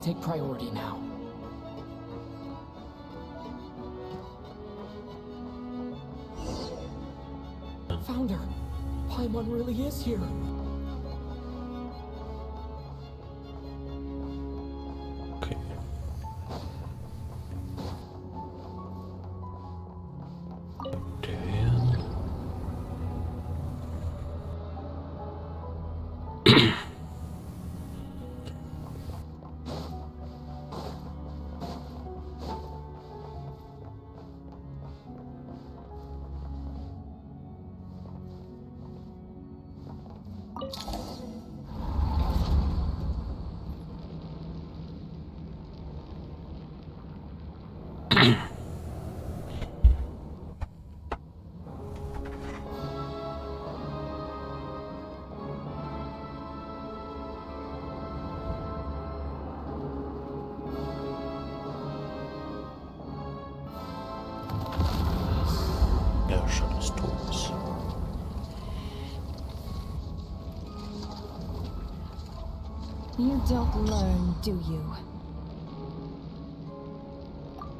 take priority now. Founder, Paimon really is here. Okay. Damn. Herrscher des Todes. You don't learn, do you?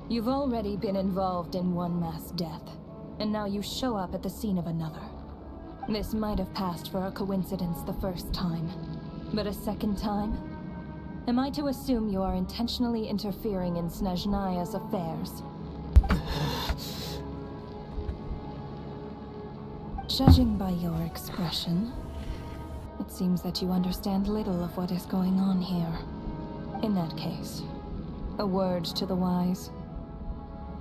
You've already been involved in one mass death, and now you show up at the scene of another. This might have passed for a coincidence the first time, but a second time? Am I to assume you are intentionally interfering in Snezhnaya's affairs? Judging by your expression, it seems that you understand little of what is going on here. In that case, a word to the wise.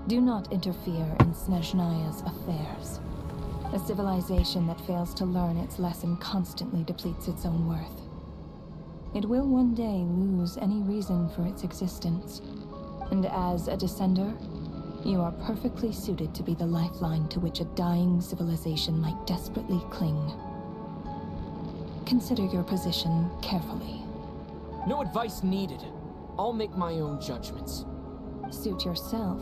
Do not interfere in Snezhnaya's affairs. A civilization that fails to learn its lesson constantly depletes its own worth. It will one day lose any reason for its existence. And as a descender, you are perfectly suited to be the lifeline to which a dying civilization might desperately cling. Consider your position carefully. No advice needed. I'll make my own judgments. Suit yourself.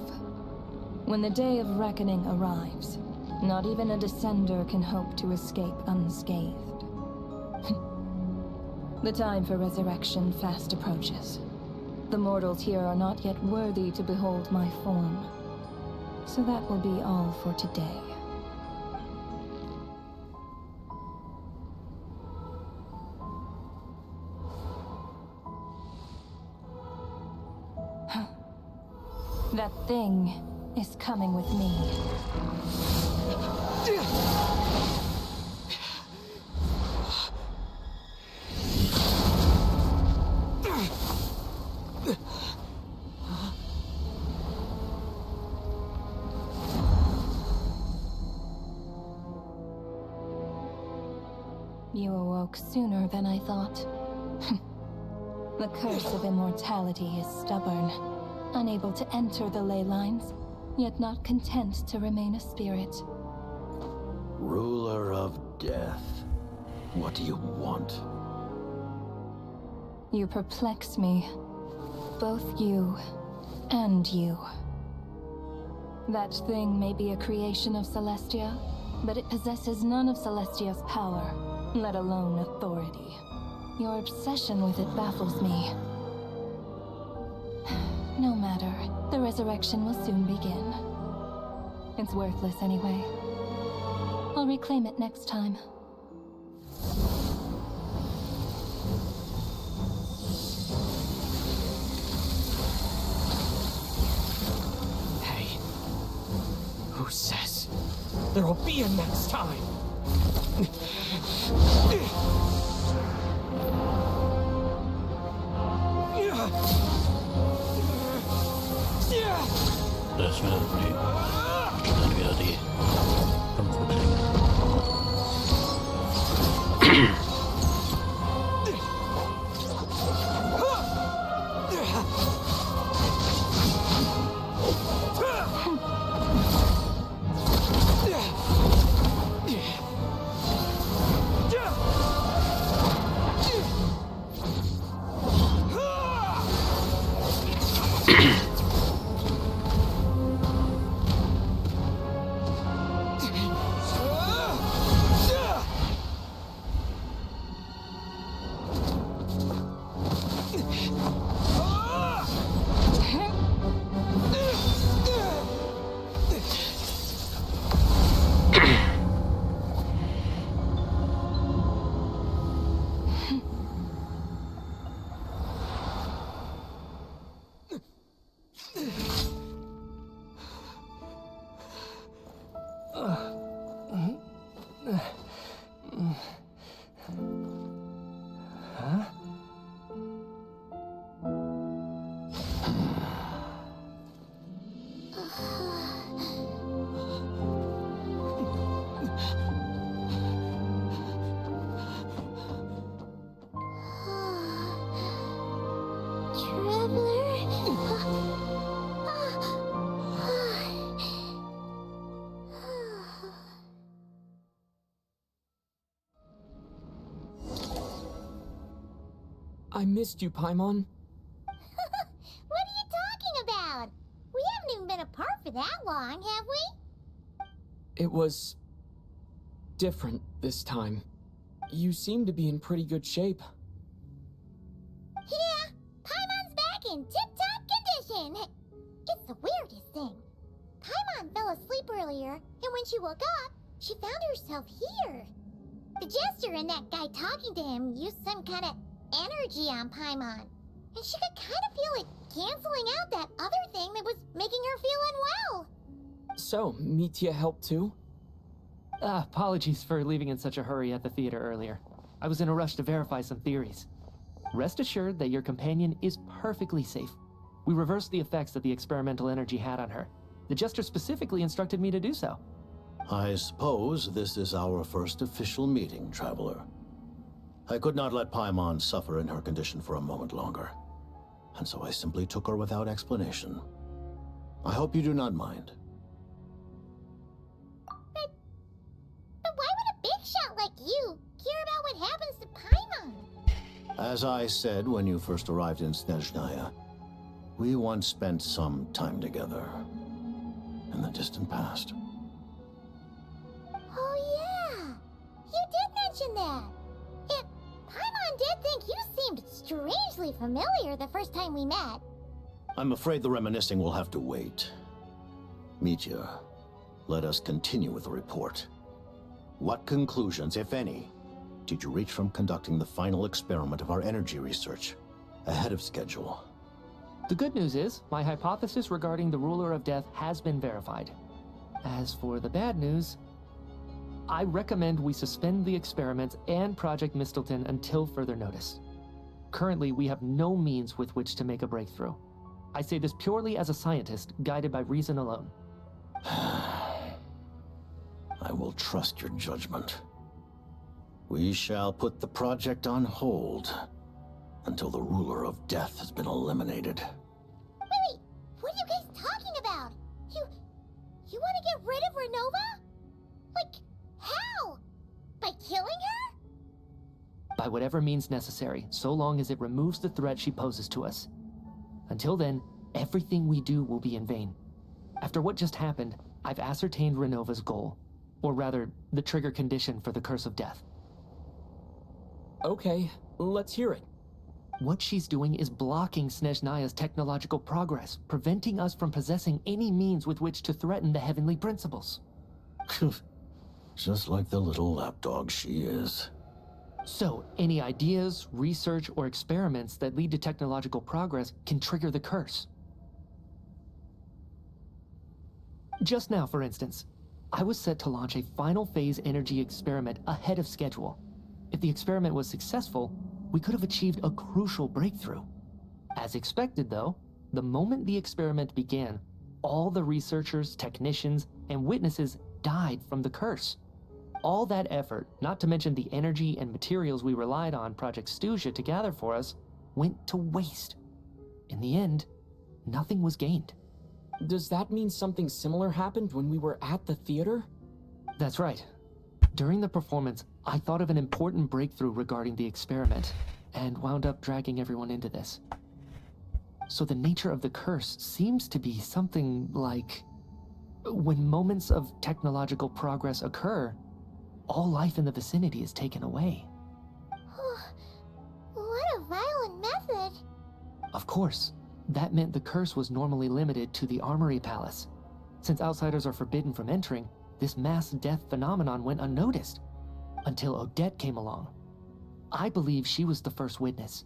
When the day of reckoning arrives, not even a descender can hope to escape unscathed. The time for resurrection fast approaches. The mortals here are not yet worthy to behold my form. So that will be all for today. That thing is coming with me. You awoke sooner than I thought. The curse of immortality is stubborn, unable to enter the ley lines, yet not content to remain a spirit. Ruler of death, what do you want? You perplex me. Both you and you. That thing may be a creation of Celestia, but it possesses none of Celestia's power, let alone authority. Your obsession with it baffles me. No matter, the resurrection will soon begin. It's worthless anyway. I'll reclaim it next time. Hey, who says there'll be a next time? Das werden wieder die 5 Klinge. I missed you, Paimon. What are you talking about? We haven't even been apart for that long, have we? It was different this time. You seem to be in pretty good shape. Yeah, Paimon's back in tip-top condition. It's the weirdest thing. Paimon fell asleep earlier, and when she woke up, she found herself here. The jester and that guy talking to him used some kind of energy on Paimon, and she could kind of feel it canceling out that other thing that was making her feel unwell. So, Mitya helped too? Apologies for leaving in such a hurry at the theater earlier. I was in a rush to verify some theories. Rest assured that your companion is perfectly safe. We reversed the effects that the experimental energy had on her. The jester specifically instructed me to do so. I suppose this is our first official meeting, Traveler. I could not let Paimon suffer in her condition for a moment longer, and so I simply took her without explanation. I hope you do not mind. But why would a big shot like you care about what happens to Paimon? As I said when you first arrived in Snezhnaya, we once spent some time together in the distant past. Oh yeah, you did mention that. Paimon did think you seemed strangely familiar the first time we met. I'm afraid the reminiscing will have to wait. Mitya, let us continue with the report. What conclusions, if any, did you reach from conducting the final experiment of our energy research ahead of schedule? The good news is, my hypothesis regarding the ruler of death has been verified. As for the bad news, I recommend we suspend the experiments and Project Mistleton until further notice. Currently, we have no means with which to make a breakthrough. I say this purely as a scientist, guided by reason alone. I will trust your judgment. We shall put the project on hold until the ruler of death has been eliminated. Wait, what are you guys talking about? You want to get rid of Renova? Like, how? By killing her? By whatever means necessary, so long as it removes the threat she poses to us. Until then, everything we do will be in vain. After what just happened, I've ascertained Renova's goal. Or rather, the trigger condition for the Curse of Death. Okay, let's hear it. What she's doing is blocking Snezhnaya's technological progress, preventing us from possessing any means with which to threaten the heavenly principles. Just like the little lapdog she is. So, any ideas, research, or experiments that lead to technological progress can trigger the curse. Just now, for instance, I was set to launch a final phase energy experiment ahead of schedule. If the experiment was successful, we could have achieved a crucial breakthrough. As expected, though, the moment the experiment began, all the researchers, technicians, and witnesses died from the curse. All that effort, not to mention the energy and materials we relied on Project Stuja to gather for us, went to waste. In the end, nothing was gained. Does that mean something similar happened when we were at the theater? That's right. During the performance, I thought of an important breakthrough regarding the experiment, and wound up dragging everyone into this. So the nature of the curse seems to be something like, when moments of technological progress occur, all life in the vicinity is taken away. What a violent method. Of course, that meant the curse was normally limited to the Armory Palace. Since outsiders are forbidden from entering, this mass death phenomenon went unnoticed, until Odette came along. I believe she was the first witness.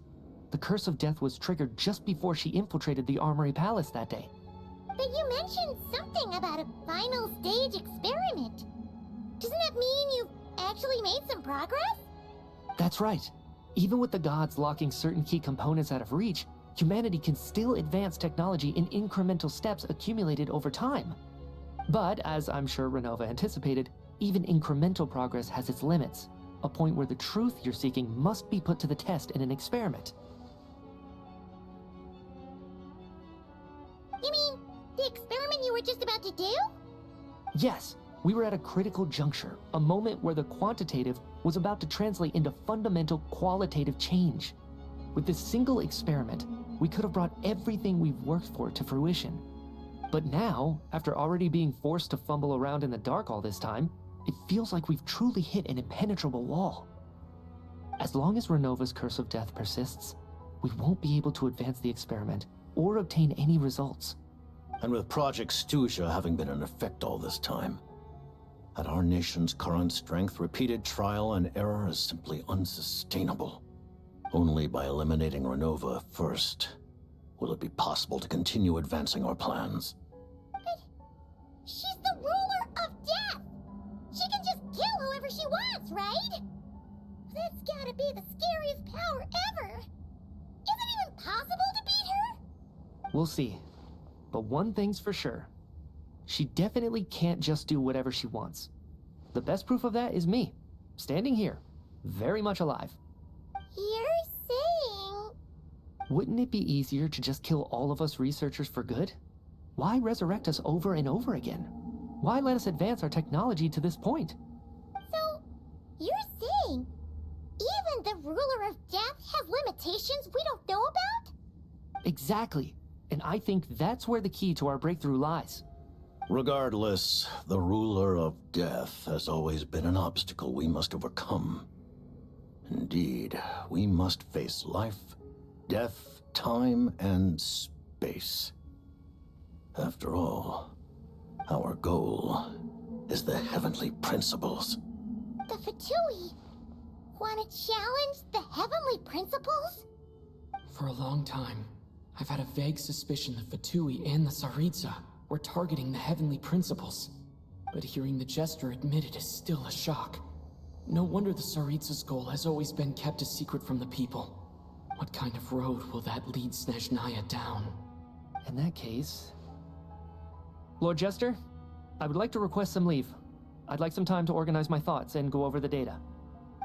The curse of death was triggered just before she infiltrated the Armory Palace that day. But you mentioned something about a final stage experiment. Doesn't that mean you've actually made some progress? That's right. Even with the gods locking certain key components out of reach, humanity can still advance technology in incremental steps accumulated over time. But, as I'm sure Renova anticipated, even incremental progress has its limits, a point where the truth you're seeking must be put to the test in an experiment. The experiment you were just about to do? Yes, we were at a critical juncture, a moment where the quantitative was about to translate into fundamental qualitative change. With this single experiment, we could have brought everything we've worked for to fruition. But now, after already being forced to fumble around in the dark all this time, it feels like we've truly hit an impenetrable wall. As long as Renova's curse of death persists, we won't be able to advance the experiment or obtain any results. And with Project Stuja having been in effect all this time, at our nation's current strength, repeated trial and error is simply unsustainable. Only by eliminating Renova first will it be possible to continue advancing our plans. But she's the ruler of death! She can just kill whoever she wants, right? That's gotta be the scariest power ever! Is it even possible to beat her? We'll see. But one thing's for sure. She definitely can't just do whatever she wants. The best proof of that is me, standing here, very much alive. You're saying... Wouldn't it be easier to just kill all of us researchers for good? Why resurrect us over and over again? Why let us advance our technology to this point? So, you're saying even the ruler of death has limitations we don't know about? Exactly. And I think that's where the key to our breakthrough lies. Regardless, the ruler of death has always been an obstacle we must overcome. Indeed, we must face life, death, time, and space. After all, our goal is the heavenly principles. The Fatui want to challenge the heavenly principles? For a long time, I've had a vague suspicion the Fatui and the Tsaritsa were targeting the heavenly principles. But hearing the Jester admit it is still a shock. No wonder the Tsaritsa's goal has always been kept a secret from the people. What kind of road will that lead Snezhnaya down? In that case... Lord Jester, I would like to request some leave. I'd like some time to organize my thoughts and go over the data.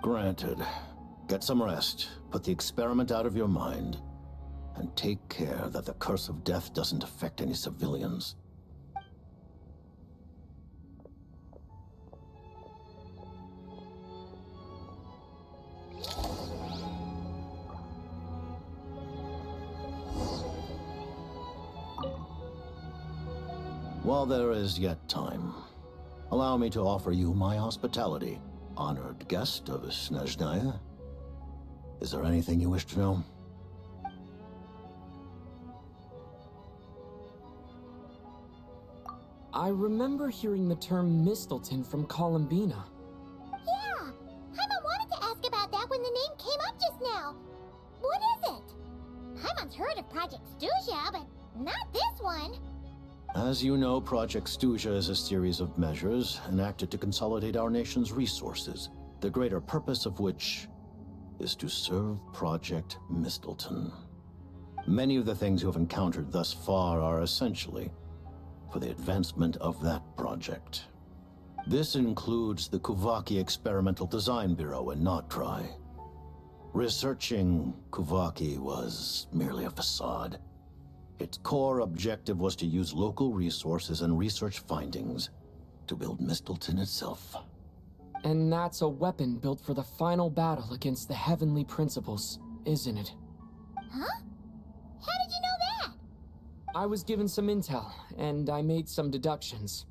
Granted. Get some rest, put the experiment out of your mind, and take care that the curse of death doesn't affect any civilians. While there is yet time, allow me to offer you my hospitality, honored guest of Snezhnaya. Is there anything you wish to know? I remember hearing the term Mistleton from Columbina. Yeah, Paimon wanted to ask about that when the name came up just now. What is it? Paimon's heard of Project Stuja, but not this one. As you know, Project Stuja is a series of measures enacted to consolidate our nation's resources, the greater purpose of which is to serve Project Mistleton. Many of the things you have encountered thus far are essentially for the advancement of that project. This includes the Kuvaki Experimental Design Bureau in Notdry. Researching Kuvaki was merely a facade. Its core objective was to use local resources and research findings to build Mistleton itself. And that's a weapon built for the final battle against the heavenly principles, isn't it? Huh? How did you know that? I was given some intel, and I made some deductions.